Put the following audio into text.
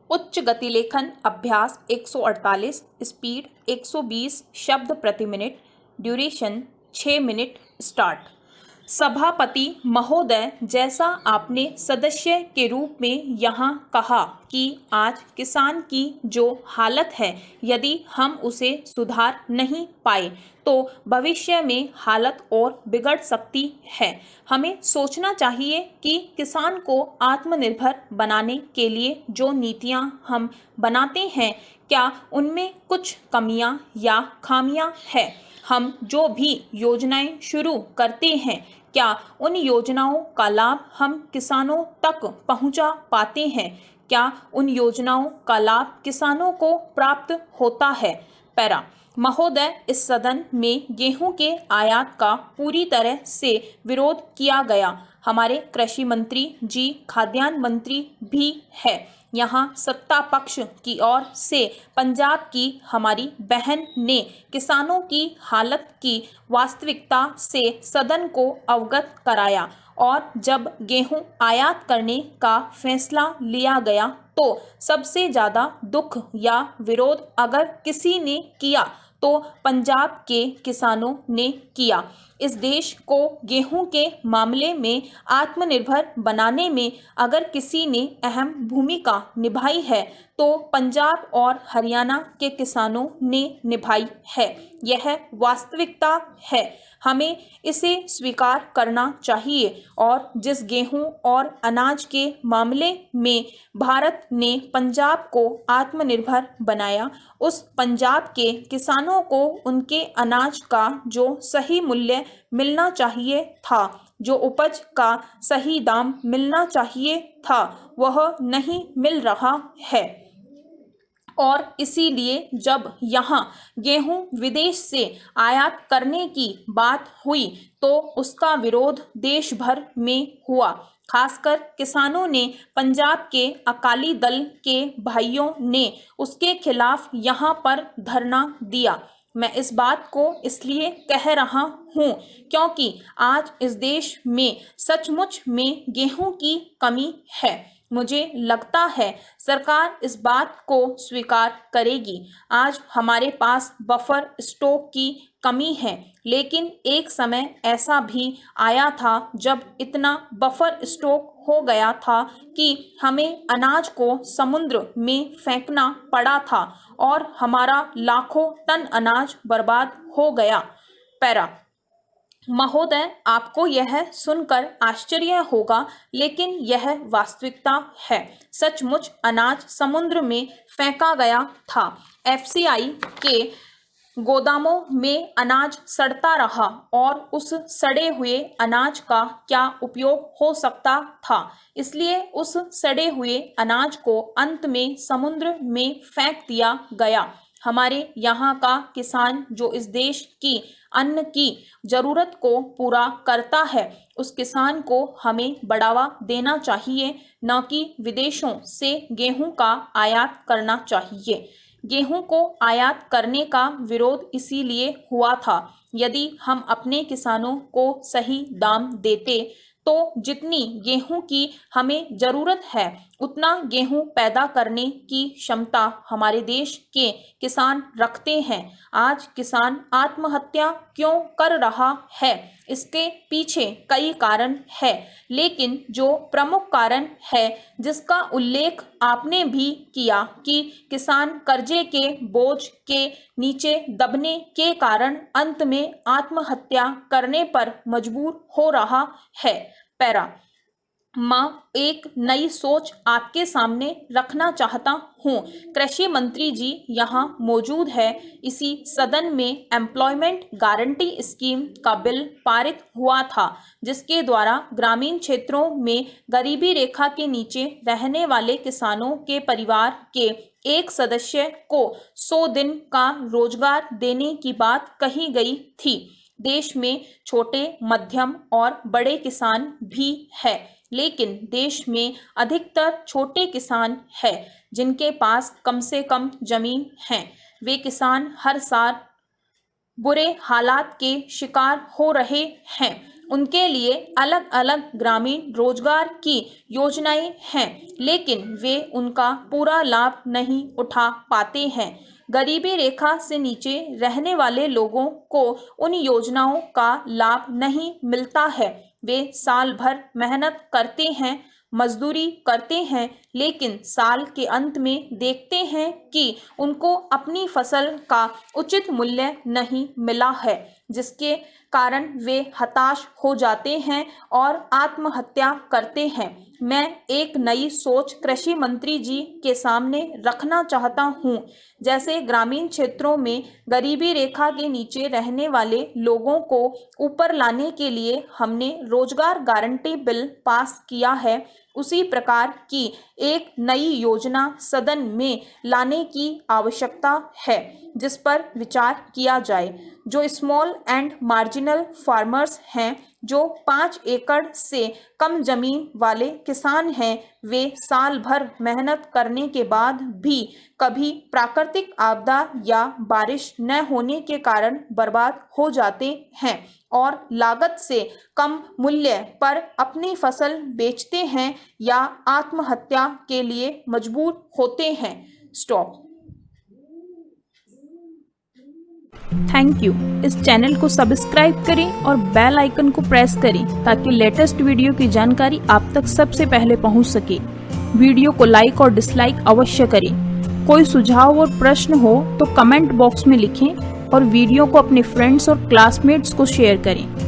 उच्च गति लेखन अभ्यास 148, स्पीड 120 शब्द प्रति मिनट, ड्यूरेशन 6 मिनट। स्टार्ट। सभापति महोदय, जैसा आपने सदस्य के रूप में यहाँ कहा कि आज किसान की जो हालत है, यदि हम उसे सुधार नहीं पाए तो भविष्य में हालत और बिगड़ सकती है। हमें सोचना चाहिए कि किसान को आत्मनिर्भर बनाने के लिए जो नीतियाँ हम बनाते हैं, क्या उनमें कुछ कमियां या खामियां हैं। हम जो भी योजनाएं शुरू करते हैं, क्या उन योजनाओं का लाभ हम किसानों तक पहुंचा पाते हैं। क्या उन योजनाओं का लाभ किसानों को प्राप्त होता है। पैरा। महोदय, इस सदन में गेहूं के आयात का पूरी तरह से विरोध किया गया। हमारे कृषि मंत्री जी खाद्यान्न मंत्री भी है। यहाँ सत्ता पक्ष की ओर से पंजाब की हमारी बहन ने किसानों की हालत की वास्तविकता से सदन को अवगत कराया और जब गेहूं आयात करने का फैसला लिया गया तो सबसे ज़्यादा दुख या विरोध अगर किसी ने किया तो पंजाब के किसानों ने किया। इस देश को गेहूं के मामले में आत्मनिर्भर बनाने में अगर किसी ने अहम भूमिका निभाई है तो पंजाब और हरियाणा के किसानों ने निभाई है। यह वास्तविकता है, हमें इसे स्वीकार करना चाहिए। और जिस गेहूं और अनाज के मामले में भारत ने पंजाब को आत्मनिर्भर बनाया, उस पंजाब के किसानों को उनके अनाज का जो सही मूल्य मिलना चाहिए था, जो उपज का सही दाम मिलना चाहिए था, वह नहीं मिल रहा है। और इसीलिए जब यहाँ गेहूं विदेश से आयात करने की बात हुई तो उसका विरोध देश भर में हुआ। खासकर किसानों ने, पंजाब के अकाली दल के भाइयों ने उसके खिलाफ यहाँ पर धरना दिया। मैं इस बात को इसलिए कह रहा हूँ क्योंकि आज इस देश में सचमुच में गेहूं की कमी है। मुझे लगता है सरकार इस बात को स्वीकार करेगी। आज हमारे पास बफर स्टॉक की कमी है, लेकिन एक समय ऐसा भी आया था जब इतना बफर स्टॉक हो गया था कि हमें अनाज को समुद्र में फेंकना पड़ा था और हमारा लाखों टन अनाज बर्बाद हो गया। पैरा। महोदय, आपको यह सुनकर आश्चर्य होगा, लेकिन यह वास्तविकता है। सचमुच अनाज समुद्र में फेंका गया था। एफसीआई के गोदामों में अनाज सड़ता रहा और उस सड़े हुए अनाज का क्या उपयोग हो सकता था। इसलिए उस सड़े हुए अनाज को अंत में समुद्र में फेंक दिया गया। हमारे यहाँ का किसान जो इस देश की अन्न की जरूरत को पूरा करता है, उस किसान को हमें बढ़ावा देना चाहिए, न कि विदेशों से गेहूं का आयात करना चाहिए। गेहूं को आयात करने का विरोध इसीलिए हुआ था। यदि हम अपने किसानों को सही दाम देते तो जितनी गेहूं की हमें जरूरत है उतना गेहूं पैदा करने की क्षमता हमारे देश के किसान रखते हैं। आज किसान आत्महत्या क्यों कर रहा है, इसके पीछे कई कारण है, लेकिन जो प्रमुख कारण है जिसका उल्लेख आपने भी किया कि किसान कर्जे के बोझ के नीचे दबने के कारण अंत में आत्महत्या करने पर मजबूर हो रहा है। पैरा। मैं एक नई सोच आपके सामने रखना चाहता हूँ। कृषि मंत्री जी यहाँ मौजूद है। इसी सदन में एम्प्लॉयमेंट गारंटी स्कीम का बिल पारित हुआ था, जिसके द्वारा ग्रामीण क्षेत्रों में गरीबी रेखा के नीचे रहने वाले किसानों के परिवार के एक सदस्य को 100 दिन का रोजगार देने की बात कही गई थी। देश में छोटे, मध्यम और बड़े किसान भी है, लेकिन देश में अधिकतर छोटे किसान हैं जिनके पास कम से कम जमीन है। वे किसान हर साल बुरे हालात के शिकार हो रहे हैं उनके लिए अलग अलग ग्रामीण रोजगार की योजनाएं हैं, लेकिन वे उनका पूरा लाभ नहीं उठा पाते हैं। गरीबी रेखा से नीचे रहने वाले लोगों को उन योजनाओं का लाभ नहीं मिलता है। वे साल भर मेहनत करते हैं, मजदूरी करते हैं, लेकिन साल के अंत में देखते हैं कि उनको अपनी फसल का उचित मूल्य नहीं मिला है, जिसके कारण वे हताश हो जाते हैं और आत्महत्या करते हैं। मैं एक नई सोच कृषि मंत्री जी के सामने रखना चाहता हूं। जैसे ग्रामीण क्षेत्रों में गरीबी रेखा के नीचे रहने वाले लोगों को ऊपर लाने के लिए हमने रोजगार गारंटी बिल पास किया है, उसी प्रकार की एक नई योजना सदन में लाने की आवश्यकता है, जिस पर विचार किया जाए। जो स्मॉल एंड मार्जिनल फार्मर्स हैं, जो 5 एकड़ से कम जमीन वाले किसान हैं, वे साल भर मेहनत करने के बाद भी कभी प्राकृतिक आपदा या बारिश न होने के कारण बर्बाद हो जाते हैं और लागत से कम मूल्य पर अपनी फसल बेचते हैं या आत्महत्या के लिए मजबूर होते हैं। स्टॉप। Thank you. इस चैनल को सब्सक्राइब करें और बेल आइकन को प्रेस करें ताकि लेटेस्ट वीडियो की जानकारी आप तक सबसे पहले पहुंच सके। वीडियो को लाइक और डिसलाइक अवश्य करें। कोई सुझाव और प्रश्न हो तो कमेंट बॉक्स में लिखें और वीडियो को अपने फ्रेंड्स और क्लासमेट्स को शेयर करें।